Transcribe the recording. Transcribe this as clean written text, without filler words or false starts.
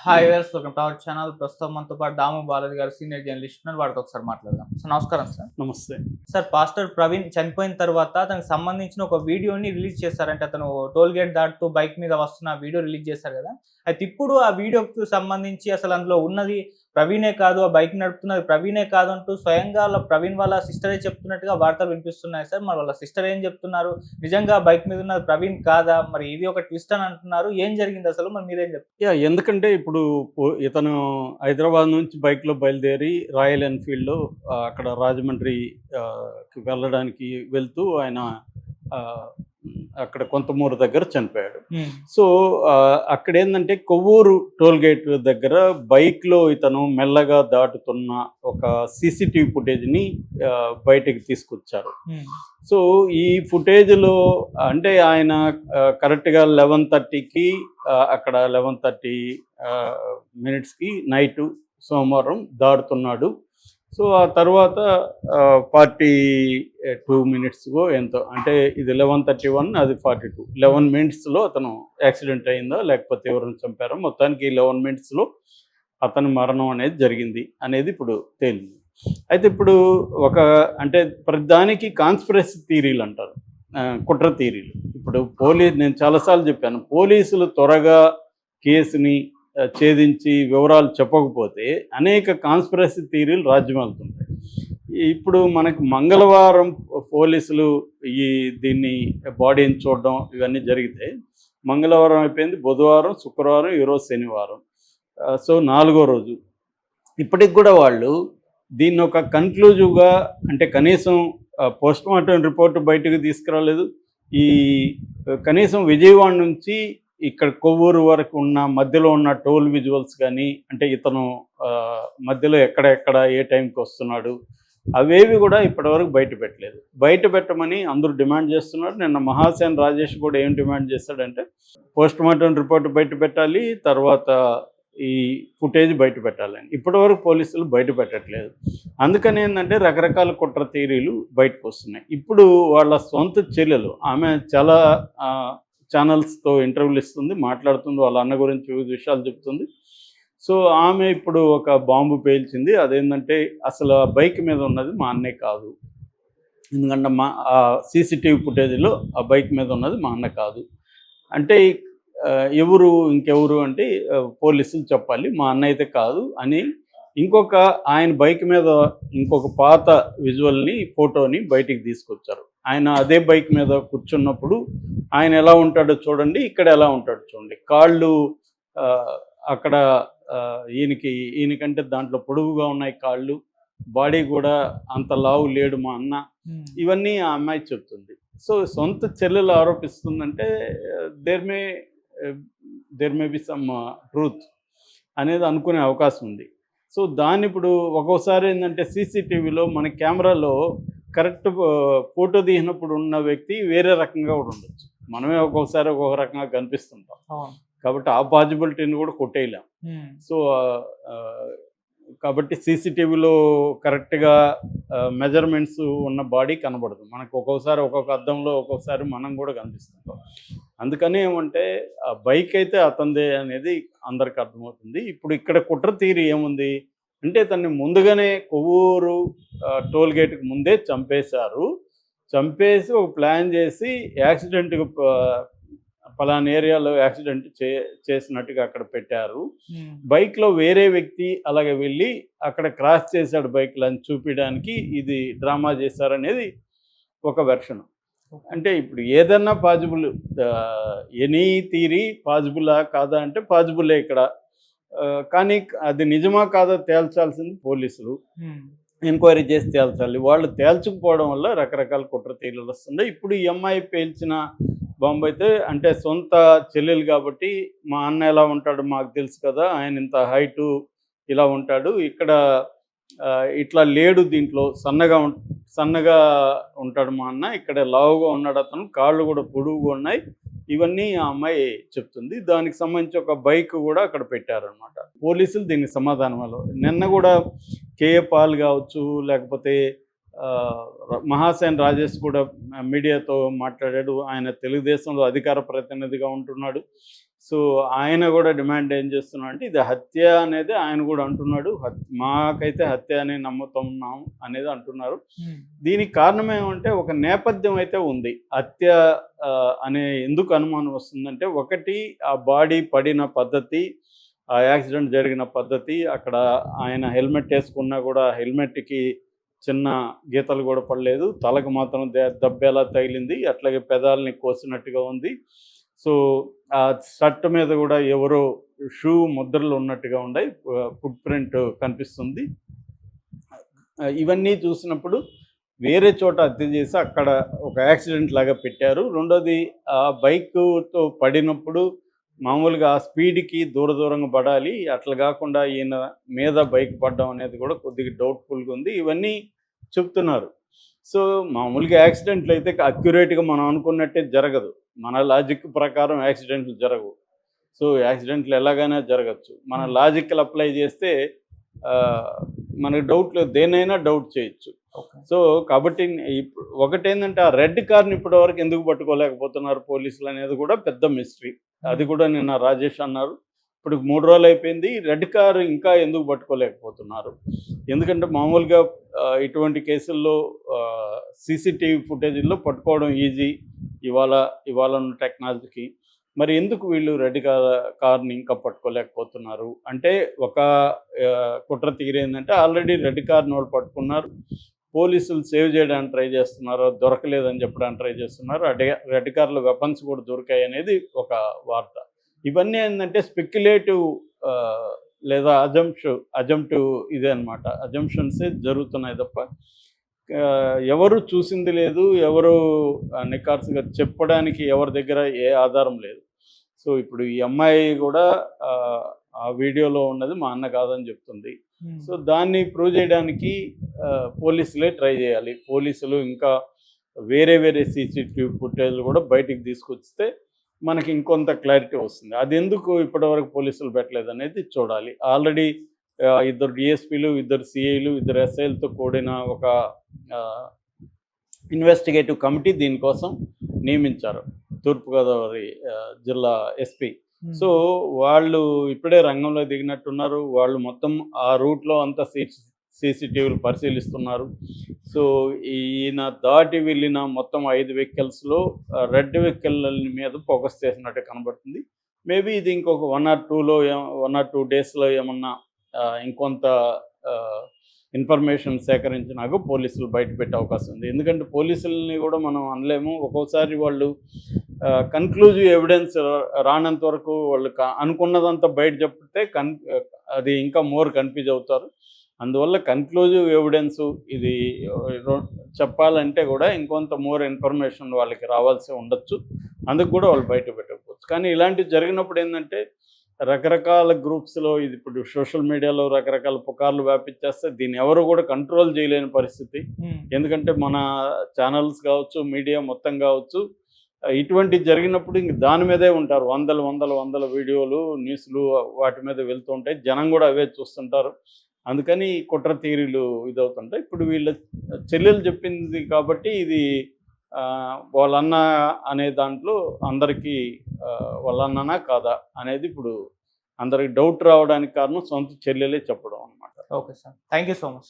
Hi viewers, welcome to our channel. ప్రస్తుతం మనతో పాటు దాము బాలాజీ గారు సీనియర్ జర్నలిస్ట్ ఉన్నారు. వారితో ఒకసారి మాట్లాడదాం. సార్ నమస్కారం సార్. నమస్తే. సార్, పాస్టర్ ప్రవీణ్ చనిపోయిన తర్వాత అతనికి సంబంధించిన ఒక వీడియోని రిలీజ్ చేశారంటే అతను టోల్ గేట్ దాటుతూ బైక్ మీద వస్తున్న వీడియో రిలీజ్ చేశారు కదా. అయితే ఇప్పుడు ఆ వీడియోకి సంబంధించి అసలు అందులో ఉన్నది ప్రవీణే కాదు, ఆ బైక్ నడుపుతున్నది ప్రవీణే కాదు అంటూ స్వయంగా ప్రవీణ్ వాళ్ళ సిస్టరే చెప్తున్నట్టుగా వార్తలు వినిపిస్తున్నాయి సార్. మరి వాళ్ళ సిస్టర్ ఏం చెప్తున్నారు? నిజంగా బైక్ మీద ఉన్నది ప్రవీణ్ కాదా? మరి ఇది ఒక ట్విస్ట్ అని అంటున్నారు. ఏం జరిగింది అసలు? మరి మీరేం చెప్తారు? ఎందుకంటే ఇప్పుడు ఇతను హైదరాబాద్ నుంచి బైక్‌లో బయలుదేరి రాయల్ ఎన్‌ఫీల్డ్‌లో అక్కడ రాజమండ్రి వెళ్ళడానికి వెళ్తూ ఆయన ఆహ్, అక్కడ కొంతమూరు దగ్గర చనిపోయాడు. సో, అక్కడేందంటే కొవ్వూరు టోల్ గేట్ దగ్గర బైక్‌లో ఇతను మెల్లగా దాటుతున్న ఒక సీసీటీవీ ఫుటేజ్‌ని బయటకి తీసుకొచ్చారు. సో, ఈ ఫుటేజ్‌లో అంటే ఆయన కరెక్ట్‌గా 11:30కి అక్కడ 11:30 మినిట్స్‌కి నైటు సోమవారం దాటుతున్నాడు. సో, ఆ తర్వాత 42 మినిట్స్‌కో ఎంతో, అంటే ఇది 11:31, అది 42, 11 మినిట్స్‌లో అతను యాక్సిడెంట్ అయిందా లేకపోతే ఎవరైనా చంపారా, మొత్తానికి 11 మినిట్స్‌లో అతని మరణం అనేది జరిగింది అనేది ఇప్పుడు తేలింది. అయితే ఇప్పుడు అంటే ప్రతిదానికి కాన్స్పిరసీ థియరీలు అంటారు, కుట్ర థియరీలు. ఇప్పుడు నేను చాలాసార్లు చెప్పాను, పోలీసులు త్వరగా కేసుని ఛేదించి వివరాలు చెప్పకపోతే అనేక కాన్స్పిరసీ థియరీలు రాజ్యమేలుతుంటాయి. ఇప్పుడు మనకు మంగళవారం పోలీసులు దీన్ని బాడీని చూడడం ఇవన్నీ జరిగితే, మంగళవారం అయిపోయింది, బుధవారం, శుక్రవారం, ఈరోజు శనివారం. సో 4వ రోజు. ఇప్పటికి కూడా వాళ్ళు దీన్ని ఒక కన్క్లూజివ్గా, అంటే కనీసం పోస్ట్మార్టం రిపోర్ట్ బయటకు తీసుకురాలేదు. కనీసం విజయవాడ నుంచి ఇక్కడ కొవ్వూరు వరకు ఉన్న మధ్యలో ఉన్న టోల్ విజువల్స్ కానీ, అంటే ఇతను మధ్యలో ఎక్కడ ఏ టైంకి వస్తున్నాడు, అవేవి కూడా ఇప్పటివరకు బయట పెట్టలేదు. బయట పెట్టమని అందరూ డిమాండ్ చేస్తున్నారు. నిన్న మహాసేన్ రాజేష్ కూడా ఏం డిమాండ్ చేస్తాడంటే, పోస్ట్మార్టం రిపోర్ట్ బయట పెట్టాలి, తర్వాత ఈ ఫుటేజ్ బయట పెట్టాలని. ఇప్పటివరకు పోలీసులు బయట పెట్టట్లేదు. అందుకని ఏంటంటే రకరకాల కుట్ర థియరీలు బయటకు వస్తున్నాయి. ఇప్పుడు వాళ్ళ సొంత చెల్లెలు, ఆమె చాలా ఛానల్స్తో ఇంటర్వ్యూలు ఇస్తుంది, మాట్లాడుతుంది, వాళ్ళ అన్న గురించి వివిధ విషయాలు చెప్తుంది. సో ఆమె ఇప్పుడు ఒక బాంబు పేల్చింది. అదేంటంటే అసలు ఆ బైక్ మీద ఉన్నది మా అన్నే కాదు, ఎందుకంటే సీసీటీవీ ఫుటేజ్లో ఆ బైక్ మీద ఉన్నది మా అన్న కాదు అంటే ఇంకెవరు అంటే పోలీసులు చెప్పాలి, మా అన్న అయితే కాదు అని. ఆయన బైక్ మీద ఇంకొక పాత విజువల్ని, ఫోటోని బయటికి తీసుకొచ్చారు. ఆయన అదే బైక్ మీద కూర్చున్నప్పుడు ఆయన ఎలా ఉంటాడో చూడండి, ఇక్కడ ఎలా ఉంటాడో చూడండి. కాళ్ళు అక్కడ ఈయనకంటే దాంట్లో పొడవుగా ఉన్నాయి కాళ్ళు, బాడీ కూడా అంత లావు లేడు మా అన్న. ఇవన్నీ ఆ అమ్మాయి చెప్తుంది. సో సొంత చెల్లెలు ఆరోపిస్తుందంటే there may be some truth అనేది అనుకునే అవకాశం ఉంది. సో దాన్ని ఇప్పుడు ఒక్కోసారి ఏంటంటే సీసీటీవీలో మన కెమెరాలో కరెక్ట్ ఫోటో తీసినప్పుడు ఉన్న వ్యక్తి వేరే రకంగా కూడా ఉండొచ్చు. మనమే ఒక్కొక్కసారి ఒక్కొక్క రకంగా కనిపిస్తుంటాం, కాబట్టి ఆ పాజిబిలిటీని కూడా కొట్టేయలేం. సో కాబట్టి సీసీటీవీలో కరెక్ట్గా మెజర్మెంట్స్ ఉన్న బాడీ కనబడదు మనకు. ఒక్కొక్కసారి ఒక్కొక్క అద్దంలో ఒక్కొక్కసారి మనం కూడా కనిపిస్తుంటాం. అందుకని ఏమంటే ఆ బైక్ అయితే అతందే అనేది అందరికి అర్థమవుతుంది. ఇప్పుడు ఇక్కడ కుట్ర థియరీ ఏముంది అంటే, తన్ని ముందుగానే కొవ్వూరు టోల్ గేట్కి ముందే చంపేసి ఒక ప్లాన్ చేసి యాక్సిడెంట్కి పలానా ఏరియాలో యాక్సిడెంట్ చేసినట్టుగా అక్కడ పెట్టారు. బైక్లో వేరే వ్యక్తి అలాగే వెళ్ళి అక్కడ క్రాస్ చేశాడు బైక్లో అని చూపించడానికి ఇది డ్రామా చేశారనేది ఒక వెర్షన్. అంటే ఇప్పుడు ఏదన్నా పాజిబుల్, ఎనీ థియరీ పాజిబులా కాదా అంటే పాజిబులే ఇక్కడ. కానీ అది నిజమా కాదా తేల్చాల్సింది పోలీసులు, ఎంక్వైరీ చేసి తేల్చాలి. వాళ్ళు తేల్చకపోవడం వల్ల రకరకాల కుట్ర థియరీలు వస్తున్నాయి. ఇప్పుడు ఈ అమ్మాయి పేల్చిన బాంబు అయితే, అంటే సొంత చెల్లెలు కాబట్టి మా అన్న ఎలా ఉంటాడు మాకు తెలుసు కదా, ఆయన ఇంత హైటు ఇలా ఉంటాడు, ఇక్కడ ఇట్లా లేడు, దీంట్లో సన్నగా ఉంటాడు మా అన్న, ఇక్కడ లావుగా ఉన్నాడు అతను, కాళ్ళు కూడా పొడువుగా ఉన్నాయి, ఇవన్నీ ఆ అమ్మాయి చెప్తుంది. దానికి సంబంధించి ఒక బైక్ కూడా అక్కడ పెట్టారనమాట. పోలీసులు దీనికి సమాధానం నిన్న కూడా కేఏ పాల్ కావచ్చు, లేకపోతే మహాసేన్ రాజేష్ కూడా మీడియాతో మాట్లాడాడు. ఆయన తెలుగుదేశంలో అధికార ప్రతినిధిగా ఉంటున్నాడు. సో ఆయన కూడా డిమాండ్ ఏం చేస్తున్నాడు అంటే ఇది హత్య అనేది ఆయన కూడా అంటున్నాడు. మాకైతే హత్య అనే నమ్ముతున్నాం అనేది అంటున్నారు. దీనికి కారణం ఏమంటే ఒక నేపథ్యం అయితే ఉంది. హత్య అనే ఎందుకు అనుమానం వస్తుందంటే, ఒకటి ఆ బాడీ పడిన పద్ధతి, ఆ యాక్సిడెంట్ జరిగిన పద్ధతి, అక్కడ ఆయన హెల్మెట్ వేసుకున్నా కూడా హెల్మెట్కి చిన్న గీతలు కూడా పడలేదు, తలకు మాత్రం దెబ్బేలా తగిలింది, అట్లాగే పెదాలని కోసినట్టుగా ఉంది. సో ఆ షర్ట్ మీద కూడా ఎవరో షూ ముద్రలు ఉన్నట్టుగా ఉన్నాయి, ఫుట్ ప్రింట్ కనిపిస్తుంది. ఇవన్నీ చూసినప్పుడు వేరే చోట హత్య చేసి అక్కడ ఒక యాక్సిడెంట్ లాగా పెట్టారు. రెండోది ఆ బైక్తో పడినప్పుడు మామూలుగా ఆ స్పీడ్కి దూరంగా పడాలి, అట్లా కాకుండా ఈయన మీద బైక్ పడడం అనేది కూడా కొద్దిగా డౌట్ఫుల్గా ఉంది. ఇవన్నీ చెప్తున్నారు. సో మామూలుగా యాక్సిడెంట్లు అయితే అక్యురేట్గా మనం అనుకున్నట్టే జరగదు. మన లాజిక్ ప్రకారం యాక్సిడెంట్లు జరగవు. సో యాక్సిడెంట్లు ఎలాగైనా జరగచ్చు. మన లాజిక్లు అప్లై చేస్తే మనకు డౌట్లు దేనైనా డౌట్ చేయొచ్చు. సో కాబట్టి ఇప్పుడు ఒకటేంటంటే ఆ రెడ్ కార్ని ఇప్పటివరకు ఎందుకు పట్టుకోలేకపోతున్నారు పోలీసులు అనేది కూడా పెద్ద మిస్టరీ. అది కూడా నిన్న రాజేష్ అన్నారు. ఇప్పుడు 3 రోజులు అయిపోయింది, రెడ్ కార్ ఇంకా ఎందుకు పట్టుకోలేకపోతున్నారు? ఎందుకంటే మామూలుగా ఇటువంటి కేసుల్లో సీసీటీవీ ఫుటేజీల్లో పట్టుకోవడం ఈజీ ఇవాళ ఉన్న టెక్నాలజీకి. మరి ఎందుకు వీళ్ళు రెడ్ కార్ని ఇంకా పట్టుకోలేకపోతున్నారు అంటే, ఒక కుట్ర తీరు ఏంటంటే, ఆల్రెడీ రెడ్ కార్ని వాళ్ళు పట్టుకున్నారు, పోలీసులు సేవ్ చేయడానికి ట్రై చేస్తున్నారు, దొరకలేదని చెప్పడానికి ట్రై చేస్తున్నారు. రెడ్ కార్లో వెపన్స్ కూడా దొరికాయి అనేది ఒక వార్త. ఇవన్నీ ఏంటంటే స్పెక్యులేటివ్ లేదా అజంప్టివ్ ఇదే అనమాట. అజంప్షన్సే జరుగుతున్నాయి తప్ప ఎవరు చూసింది లేదు, ఎవరు నిఖార్సుగా చెప్పడానికి ఎవరి దగ్గర ఏ ఆధారం లేదు. సో ఇప్పుడు ఈ అమ్మాయి కూడా ఆ వీడియోలో ఉన్నది మా అన్న కాదని చెప్తుంది. సో దాన్ని ప్రూవ్ చేయడానికి పోలీసులే ట్రై చేయాలి. పోలీసులు ఇంకా వేరే సీసీటీవీ ఫుటేజ్లు కూడా బయటికి తీసుకొస్తే మనకి ఇంకొంత క్లారిటీ వస్తుంది. అది ఎందుకు ఇప్పటివరకు పోలీసులు పెట్టలేదు అనేది చూడాలి. ఆల్రెడీ 2 డిఎస్పీలు, 2 సిఐలు, 2 ఎస్ఐలతో కూడిన ఒక ఇన్వెస్టిగేటివ్ కమిటీ దీనికోసం నియమించారు, తూర్పుగోదావరి జిల్లా ఎస్పీ. సో వాళ్ళు ఇప్పుడే రంగంలో దిగినట్టున్నారు. వాళ్ళు మొత్తం ఆ రూట్లో అంతా సీసీటీవీలు పరిశీలిస్తున్నారు. సో ఈయన దాటి వెళ్ళిన మొత్తం 5 వెహికల్స్లో రెడ్ వెహికల్ మీద ఫోకస్ చేసినట్టు కనబడుతుంది. మేబీ ఇది ఇంకొక 1 or 2 డేస్లో ఏమన్నా ఇంకొంత ఇన్ఫర్మేషన్ సేకరించినాక పోలీసులు బయట పెట్టే అవకాశం ఉంది. ఎందుకంటే పోలీసులని కూడా మనం అనలేము. ఒక్కోసారి వాళ్ళు కన్క్లూజివ్ ఎవిడెన్స్ రానంత వరకు వాళ్ళు అనుకున్నదంతా బయట చెప్తే అది ఇంకా మోర్ కన్ఫ్యూజ్ అవుతారు. అందువల్ల కన్క్లూజివ్ ఎవిడెన్స్ ఇది చెప్పాలంటే కూడా ఇంకొంత మోర్ ఇన్ఫర్మేషన్ వాళ్ళకి రావాల్సి ఉండొచ్చు. అందుకు కూడా వాళ్ళు బయట పెట్టకపోవచ్చు. కానీ ఇలాంటివి జరిగినప్పుడు ఏంటంటే రకరకాల గ్రూప్స్లో ఇది ఇప్పుడు సోషల్ మీడియాలో రకరకాల పుకార్లు వ్యాపించేస్తే దీన్ని ఎవరు కూడా కంట్రోల్ చేయలేని పరిస్థితి. ఎందుకంటే మన ఛానల్స్ కావచ్చు, మీడియా మొత్తం కావచ్చు, ఇటువంటి జరిగినప్పుడు ఇంక దాని మీదే ఉంటారు. వందల వీడియోలు, న్యూస్లు వాటి మీద వెళ్తూ ఉంటాయి. జనం కూడా అవే చూస్తుంటారు. అందుకని కుట్ర థియరీలు ఇదవుతుంటాయి. ఇప్పుడు వీళ్ళ చెల్లెలు చెప్పింది కాబట్టి ఇది వాళ్ళన్న అనే దాంట్లో అందరికీ వాళ్ళన్ననా కాదా అనేది ఇప్పుడు అందరికి డౌట్ రావడానికి కారణం సొంత చెల్లెలే చెప్పడం అనమాట. Okay sir, thank you so much.